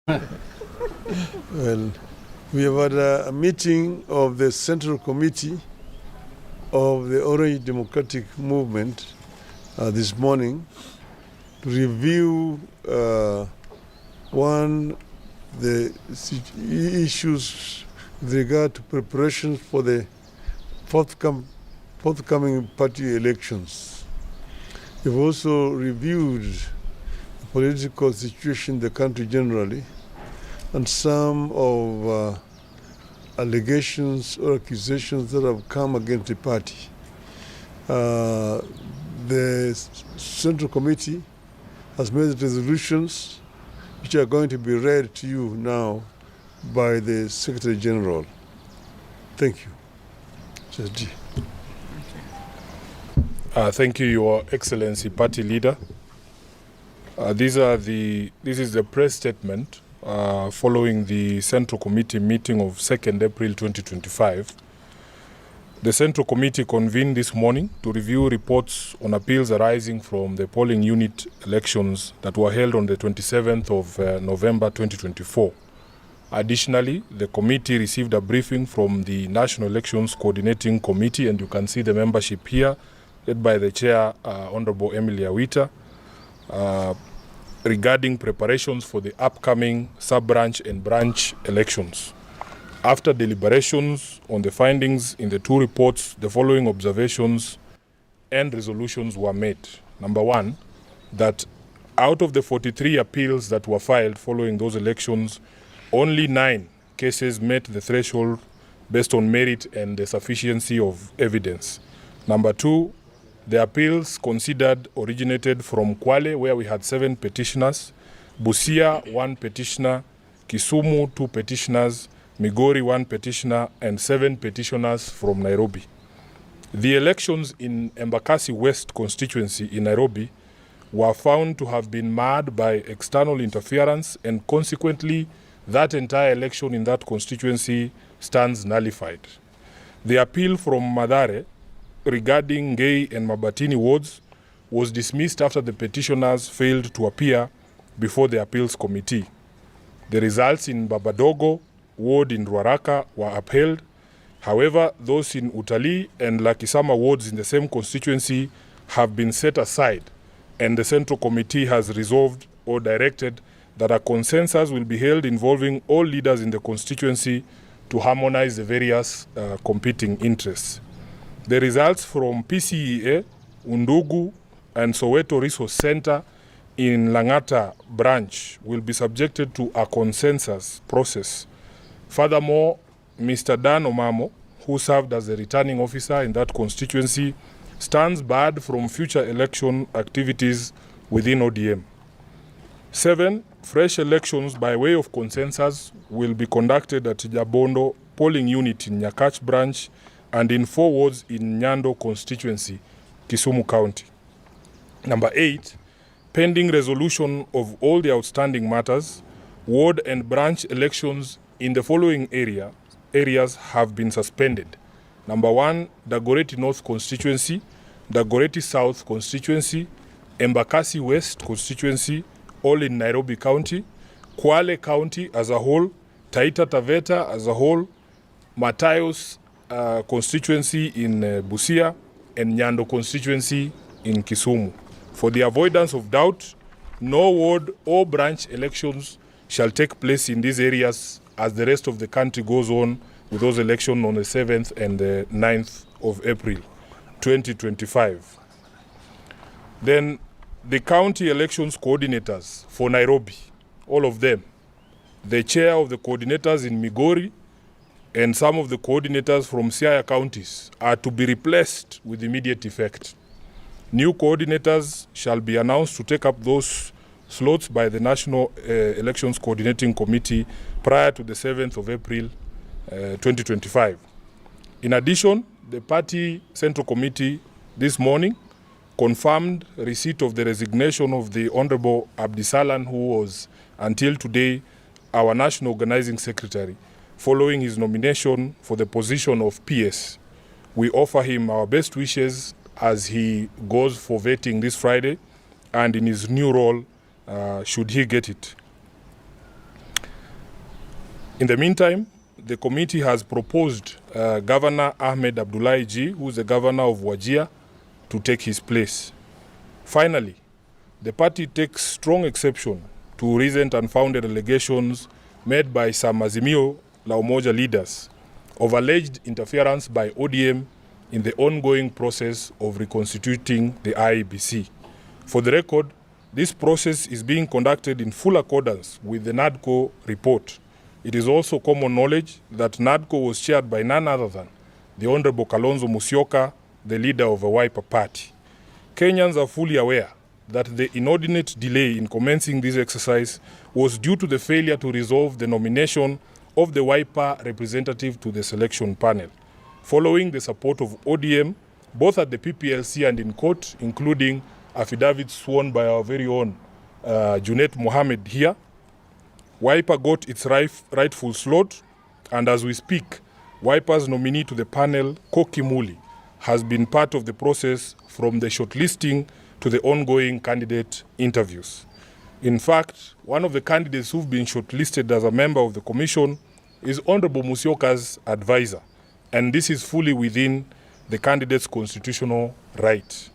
Well, we have had a meeting of the Central Committee of the Orange Democratic Movement this morning to review the issues with regard to preparations for the forthcoming party elections. We've also reviewed the political situation in the country generally and some of allegations or accusations that have come against the party. The Central Committee has made resolutions which are going to be read to you now by the Secretary General. Thank you. G. Thank you, Your Excellency, Party Leader. This is the press statement following the Central Committee meeting of 2nd April 2025. The Central Committee convened this morning to review reports on appeals arising from the polling unit elections that were held on the 27th of November 2024. Additionally, the committee received a briefing from the National Elections Coordinating Committee, and you can see the membership here, led by the Chair, Honorable Emily Awita, regarding preparations for the upcoming sub-branch and branch elections. After deliberations on the findings in the two reports, the following observations and resolutions were made. Number one, that out of the 43 appeals that were filed following those elections, only 9 cases met the threshold based on merit and the sufficiency of evidence. Number two, the appeals considered originated from Kwale, where we had 7 petitioners, Busia 1 petitioner, Kisumu 2 petitioners, Migori 1 petitioner, and 7 petitioners from Nairobi. The elections in Embakasi West constituency in Nairobi were found to have been marred by external interference, and consequently, that entire election in that constituency stands nullified. The appeal from Mathare regarding Gay and Mabatini wards was dismissed after the petitioners failed to appear before the appeals committee. The results in Babadogo ward in Ruaraka were upheld. However, those in Utalii and Lakisama wards in the same constituency have been set aside, and the Central Committee has resolved or directed that a consensus will be held involving all leaders in the constituency to harmonize the various competing interests. The results from PCEA, Undugu, and Soweto Resource Center in Langata branch will be subjected to a consensus process. Furthermore, Mr. Dan Omamo, who served as the returning officer in that constituency, stands barred from future election activities within ODM. 7 fresh elections by way of consensus will be conducted at Jabondo polling unit in Nyakach branch and in 4 wards in Nyando constituency, Kisumu County. Number 8, pending resolution of all the outstanding matters, ward and branch elections in the following areas have been suspended. Number 1, Dagoretti North constituency, Dagoretti South constituency, Embakasi West constituency, all in Nairobi County, Kwale County as a whole, Taita Taveta as a whole, Matayos constituency in Busia, and Nyando constituency in Kisumu. For the avoidance of doubt, no ward or branch elections shall take place in these areas as the rest of the country goes on with those elections on the 7th and the 9th of April 2025. Then the county elections coordinators for Nairobi, all of them, the chair of the coordinators in Migori and some of the coordinators from Siaya counties are to be replaced with immediate effect. New coordinators shall be announced to take up those slots by the National Elections Coordinating Committee prior to the 7th of April 2025. In addition, the Party Central Committee this morning confirmed receipt of the resignation of the Honorable Abdisalan, who was until today our National Organizing Secretary, following his nomination for the position of PS. We offer him our best wishes as he goes for vetting this Friday and in his new role, should he get it. In the meantime, the committee has proposed Governor Ahmed Abdullahi G, who is the governor of Wajir, to take his place. Finally, the party takes strong exception to recent unfounded allegations made by some Azimio La Umoja leaders of alleged interference by ODM in the ongoing process of reconstituting the IEBC. For the record, this process is being conducted in full accordance with the NADCO report. It is also common knowledge that NADCO was chaired by none other than the Honorable Kalonzo Musyoka, the leader of the Wiper Party. Kenyans are fully aware that the inordinate delay in commencing this exercise was due to the failure to resolve the nomination of the Wiper representative to the selection panel, following the support of ODM, both at the PPLC and in court, including affidavits sworn by our very own Junet Mohammed here. Wiper got its rightful slot, and as we speak, Wiper's nominee to the panel, Koki Muli, has been part of the process from the shortlisting to the ongoing candidate interviews. In fact, one of the candidates who've been shortlisted as a member of the commission is Honorable Musyoka's advisor, and this is fully within the candidate's constitutional right.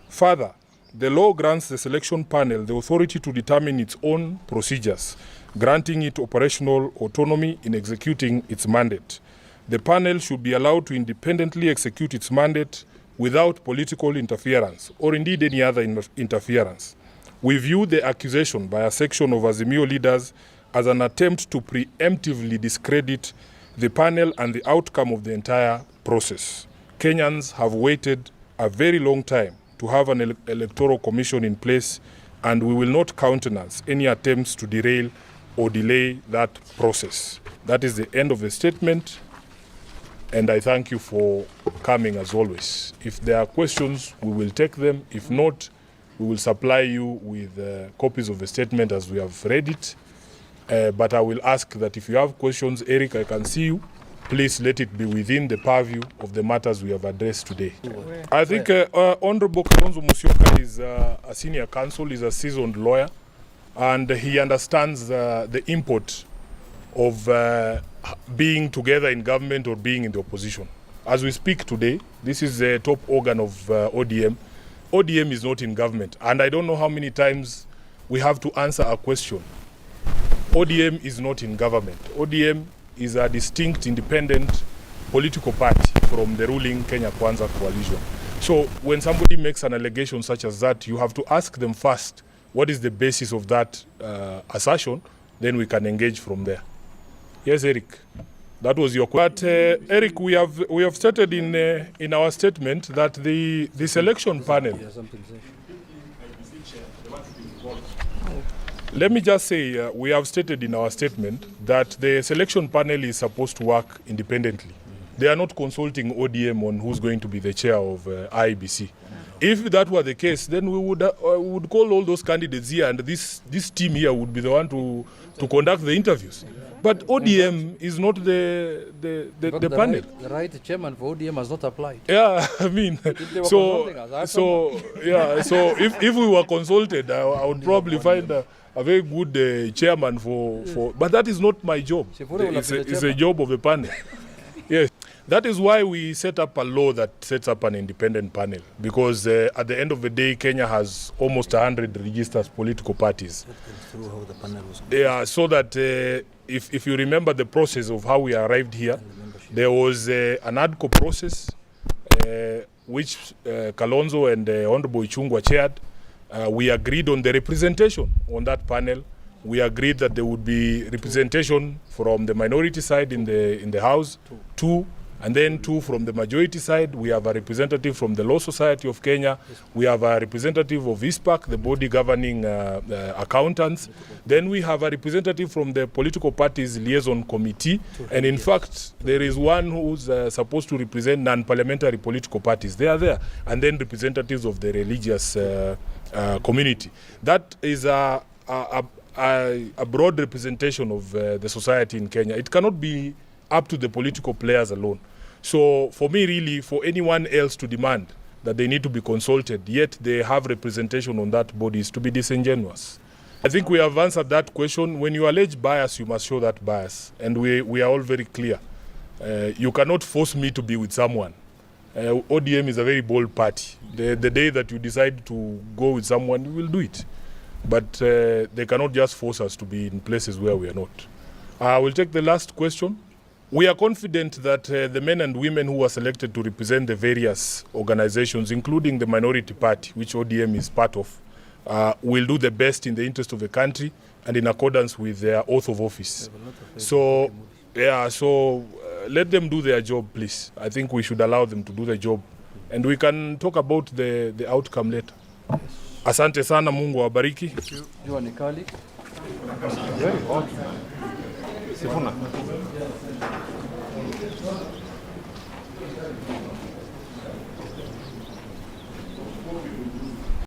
Further, the law grants the selection panel the authority to determine its own procedures, granting it operational autonomy in executing its mandate. The panel should be allowed to independently execute its mandate without political interference or indeed any other interference. We view the accusation by a section of Azimio leaders as an attempt to preemptively discredit the panel and the outcome of the entire process. Kenyans have waited a very long time to have an electoral commission in place, and we will not countenance any attempts to derail or delay that process. That is the end of the statement, and I thank you for coming as always. If there are questions, we will take them. If not, we will supply you with copies of the statement as we have read it. But I will ask that if you have questions, Eric, I can see you. Please let it be within the purview of the matters we have addressed today. I think Honorable Kalonzo Musyoka is a senior counsel, is a seasoned lawyer, and he understands the import of being together in government or being in the opposition. As we speak today, this is the top organ of ODM. ODM is not in government, and I don't know how many times we have to answer a question. ODM is not in government. ODM is a distinct, independent political party from the ruling Kenya Kwanza coalition. So when somebody makes an allegation such as that, you have to ask them first, what is the basis of that assertion? Then we can engage from there. Yes, Eric, that was your question. But Eric, we have stated in our statement that the selection panel. Let me just say, we have stated in our statement that the selection panel is supposed to work independently. They are not consulting ODM on who's going to be the chair of IEBC. If that were the case, then we would call all those candidates here, and this team here would be the one to conduct the interviews. But ODM is not the panel. The right chairman for ODM has not applied. Yeah, I mean, so if we were consulted, I would probably find a very good chairman for. But that is not my job. It's a job of a panel. Yes. That is why we set up a law that sets up an independent panel, because at the end of the day, Kenya has almost 100 registered political parties. Yeah, so that if you remember the process of how we arrived here, there was an ADCO process which Kalonzo and Honorable Ichung'wah chaired. We agreed on the representation on that panel. We agreed that there would be representation from the minority side in the House, two, and then two from the majority side. We have a representative from the Law Society of Kenya. We have a representative of ISPAC, the body governing accountants. Then we have a representative from the political parties liaison committee. And in fact, there is one who's supposed to represent non-parliamentary political parties. They are there. And then representatives of the religious community. That is a broad representation of the society in Kenya. It cannot be up to the political players alone. So for me, really, for anyone else to demand that they need to be consulted, yet they have representation on that body, is to be disingenuous. I think we have answered that question. When you allege bias, you must show that bias. And we are all very clear. You cannot force me to be with someone. ODM is a very bold party. The day that you decide to go with someone, you will do it. But they cannot just force us to be in places where we are not. I will take the last question. We are confident that the men and women who are selected to represent the various organizations, including the minority party, which ODM is part of, will do the best in the interest of the country and in accordance with their oath of office. So, let them do their job, please. I think we should allow them to do the job. And we can talk about the outcome later. Asante sana, Mungu awabariki. You are Nikali. Sifuna.